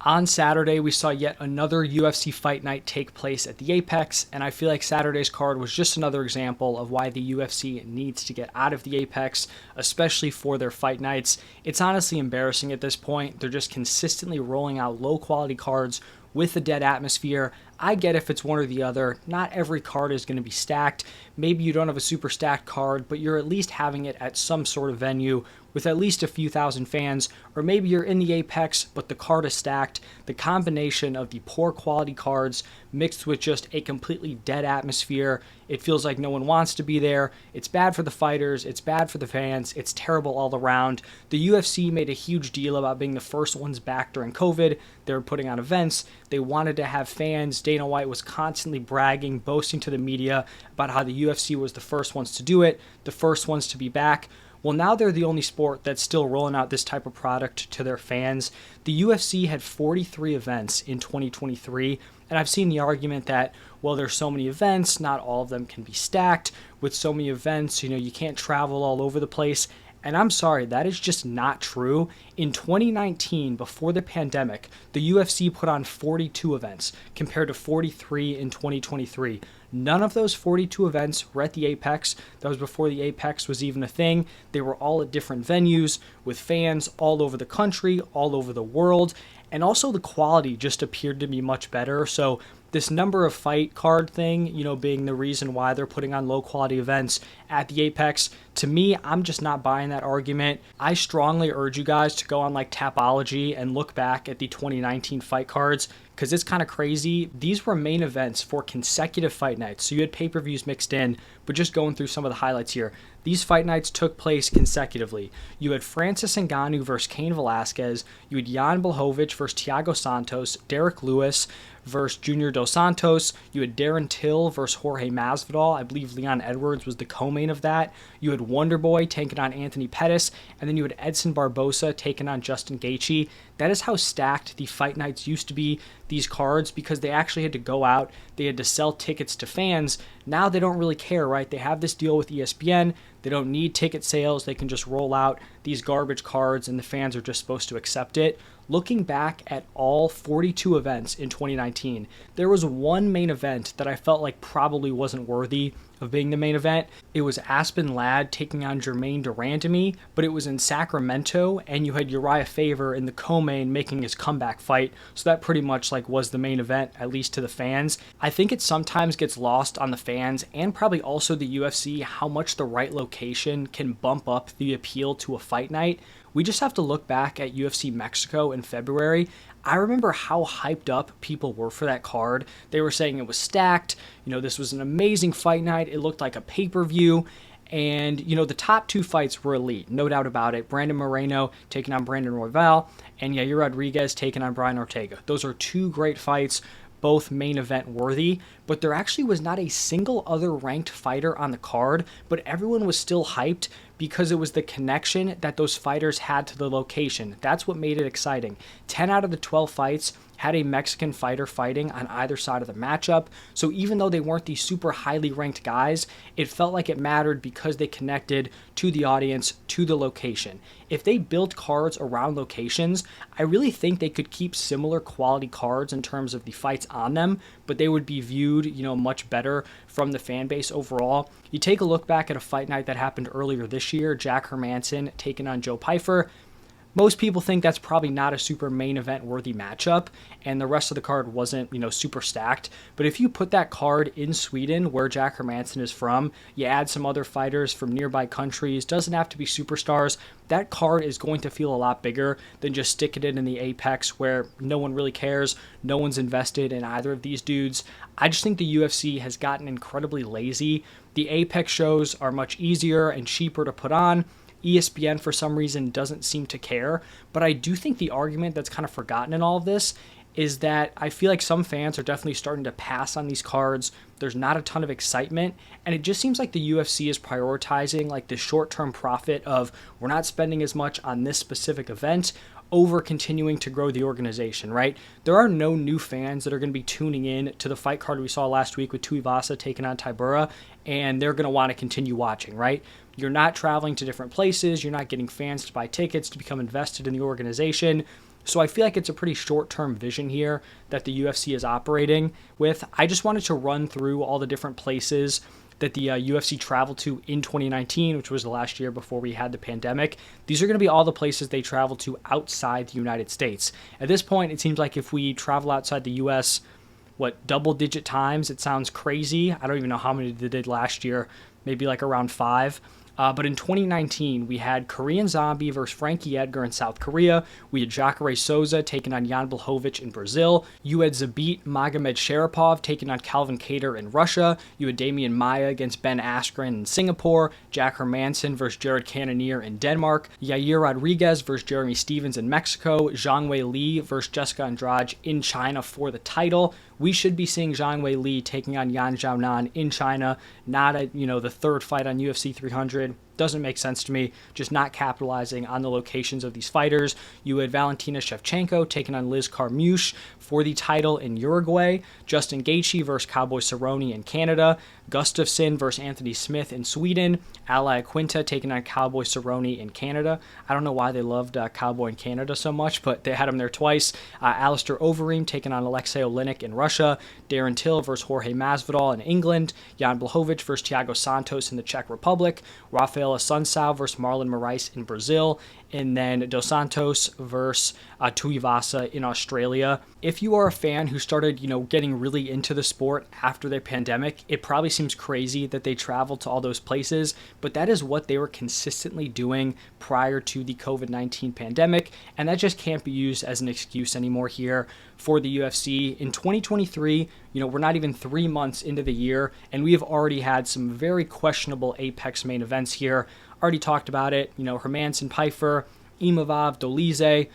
On Saturday, we saw yet another UFC fight night take place at the Apex, and I feel like Saturday's card was just another example of why the UFC needs to get out of the Apex, especially for their fight nights. It's honestly embarrassing at this point. They're just consistently rolling out low quality cards with a dead atmosphere. I get if it's one or the other. Not every card is going to be stacked. Maybe you don't have a super stacked card, but you're at least having it at some sort of venue with at least a few thousand fans, or maybe you're in the Apex, but the card is stacked. The combination of the poor quality cards mixed with just a completely dead atmosphere, it feels like no one wants to be there. It's bad for the fighters, it's bad for the fans, it's terrible all around. The UFC made a huge deal about being the first ones back during COVID. They were putting on events, they wanted to have fans. Dana White was constantly bragging, boasting to the media about how the UFC was the first ones to do it, the first ones to be back. Well, now they're the only sport that's still rolling out this type of product to their fans. The UFC had 43 events in 2023, and I've seen the argument that, well, there's so many events, not all of them can be stacked. With so many events, you can't travel all over the place. And I'm sorry, that is just not true. In 2019, before the pandemic, the UFC put on 42 events compared to 43 in 2023. None of those 42 events were at the Apex. That was before the Apex was even a thing. They were all at different venues with fans all over the country, all over the world. And also the quality just appeared to be much better. So this number of fight card thing, being the reason why they're putting on low quality events at the Apex, to me, I'm just not buying that argument. I strongly urge you guys to go on like Tapology and look back at the 2019 fight cards, because it's kind of crazy. These were main events for consecutive fight nights. So you had pay-per-views mixed in, but just going through some of the highlights here. These fight nights took place consecutively. You had Francis Ngannou versus Cain Velasquez. You had Jan Blachowicz versus Thiago Santos. Derek Lewis versus Junior Dos Santos. You had Darren Till versus Jorge Masvidal. I believe Leon Edwards was the co-main of that. You had Wonderboy taking on Anthony Pettis. And then you had Edson Barbosa taking on Justin Gaethje. That is how stacked the fight nights used to be, these cards, because they actually had to go out. They had to sell tickets to fans. Now they don't really care, right? They have this deal with ESPN. They don't need ticket sales. They can just roll out these garbage cards and the fans are just supposed to accept it. Looking back at all 42 events in 2019, there was one main event that I felt like probably wasn't worthy of being the main event. It was Aspen Ladd taking on Jermaine Durandamy, but it was in Sacramento, and you had Uriah Faber in the co-main making his comeback fight. So that pretty much was the main event, at least to the fans. I think it sometimes gets lost on the fans and probably also the UFC how much the right location can bump up the appeal to a fight night. We just have to look back at UFC Mexico in February. I remember how hyped up people were for that card. They were saying it was stacked. This was an amazing fight night. It looked like a pay-per-view. And, the top two fights were elite, no doubt about it. Brandon Moreno taking on Brandon Royval, and Yair Rodriguez taking on Brian Ortega. Those are two great fights, both main event worthy, but there actually was not a single other ranked fighter on the card, but everyone was still hyped because it was the connection that those fighters had to the location. That's what made it exciting. 10 out of the 12 fights had a Mexican fighter fighting on either side of the matchup. So even though they weren't these super highly ranked guys, it felt like it mattered because they connected to the audience, to the location. If they built cards around locations, I really think they could keep similar quality cards in terms of the fights on them, but they would be viewed, much better from the fan base overall. You take a look back at a fight night that happened earlier this year, Jack Hermanson taking on Joe Pyfer. Most people think that's probably not a super main event worthy matchup, and the rest of the card wasn't, super stacked. But if you put that card in Sweden, where Jack Hermanson is from, you add some other fighters from nearby countries, doesn't have to be superstars, that card is going to feel a lot bigger than just sticking it in the Apex where no one really cares, no one's invested in either of these dudes. I just think the UFC has gotten incredibly lazy. The Apex shows are much easier and cheaper to put on. ESPN, for some reason, doesn't seem to care. But I do think the argument that's kind of forgotten in all of this is that I feel like some fans are definitely starting to pass on these cards. There's not a ton of excitement, and it just seems like the UFC is prioritizing the short-term profit of we're not spending as much on this specific event over continuing to grow the organization, right? There are no new fans that are going to be tuning in to the fight card we saw last week with Tuivasa taking on Tybura, and they're going to want to continue watching, right? You're not traveling to different places. You're not getting fans to buy tickets to become invested in the organization. So I feel like it's a pretty short-term vision here that the UFC is operating with. I just wanted to run through all the different places that the UFC traveled to in 2019, which was the last year before we had the pandemic. These are going to be all the places they traveled to outside the United States. At this point, it seems like if we travel outside the US, double-digit times, it sounds crazy. I don't even know how many they did last year, maybe like around 5. But in 2019, we had Korean Zombie versus Frankie Edgar in South Korea. We had Jacare Souza taking on Jan Blachowicz in Brazil. You had Zabit Magomed Sharapov taking on Calvin Kattar in Russia. You had Damian Maia against Ben Askren in Singapore. Jack Hermanson versus Jared Cannonier in Denmark. Yair Rodriguez versus Jeremy Stevens in Mexico. Zhang Wei Li versus Jessica Andrade in China for the title. We should be seeing Zhang Wei Li taking on Yan Xiaonan in China, not at, the third fight on UFC 300. Doesn't make sense to me, just not capitalizing on the locations of these fighters. You had Valentina Shevchenko taking on Liz Carmouche for the title in Uruguay. Justin Gaethje versus Cowboy Cerrone in Canada. Gustafsson versus Anthony Smith in Sweden. Ally Quinta taking on Cowboy Cerrone in Canada. I don't know why they loved Cowboy in Canada so much, but they had him there twice. Alistair Overeem taking on Alexei Oleinik in Russia. Darren Till versus Jorge Masvidal in England. Jan Blachowicz versus Thiago Santos in the Czech Republic. Rafael Assunção versus Marlon Moraes in Brazil. And then Dos Santos versus Tuivasa in Australia. If you are a fan who started, getting really into the sport after the pandemic, it probably seems crazy that they traveled to all those places, but that is what they were consistently doing prior to the COVID-19 pandemic, and that just can't be used as an excuse anymore here for the UFC. In 2023, we're not even 3 months into the year, and we have already had some very questionable Apex main events here. Already talked about it, Hermanson, Pfeiffer, Imavov, Dolize.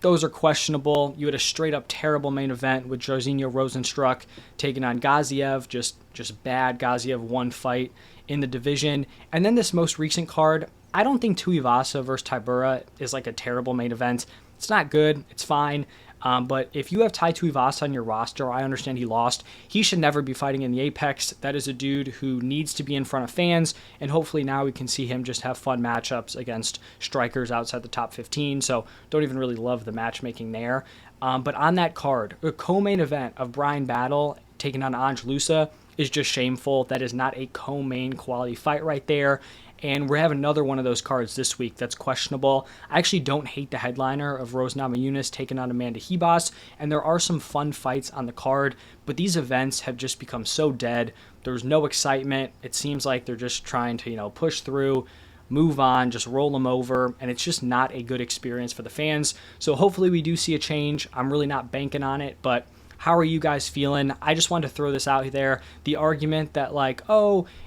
Those are questionable. You had a straight-up terrible main event with Jairzinho Rozenstruik taking on Gaziev. Just bad. Gaziev one fight in the division. And then this most recent card, I don't think Tuivasa versus Tybura is like a terrible main event. It's not good. It's fine. But if you have Tai Tuivasa on your roster, I understand he lost. He should never be fighting in the Apex. That is a dude who needs to be in front of fans, and hopefully now we can see him just have fun matchups against strikers outside the top 15. So don't even really love the matchmaking there. But on that card, a co-main event of Brian Battle taking on Ange Loosa is just shameful. That is not a co-main quality fight right there. And we have another one of those cards this week that's questionable. I actually don't hate the headliner of Rose Namajunas taking on Amanda Ribas, and there are some fun fights on the card, but these events have just become so dead. There's no excitement. It seems like they're just trying to, push through, move on, just roll them over, and it's just not a good experience for the fans. So hopefully we do see a change. I'm really not banking on it, but how are you guys feeling? I just wanted to throw this out there. The argument that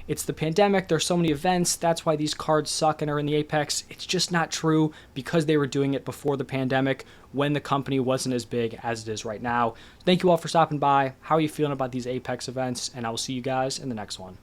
it's the pandemic, there's so many events, that's why these cards suck and are in the Apex. It's just not true because they were doing it before the pandemic when the company wasn't as big as it is right now. Thank you all for stopping by. How are you feeling about these Apex events? And I will see you guys in the next one.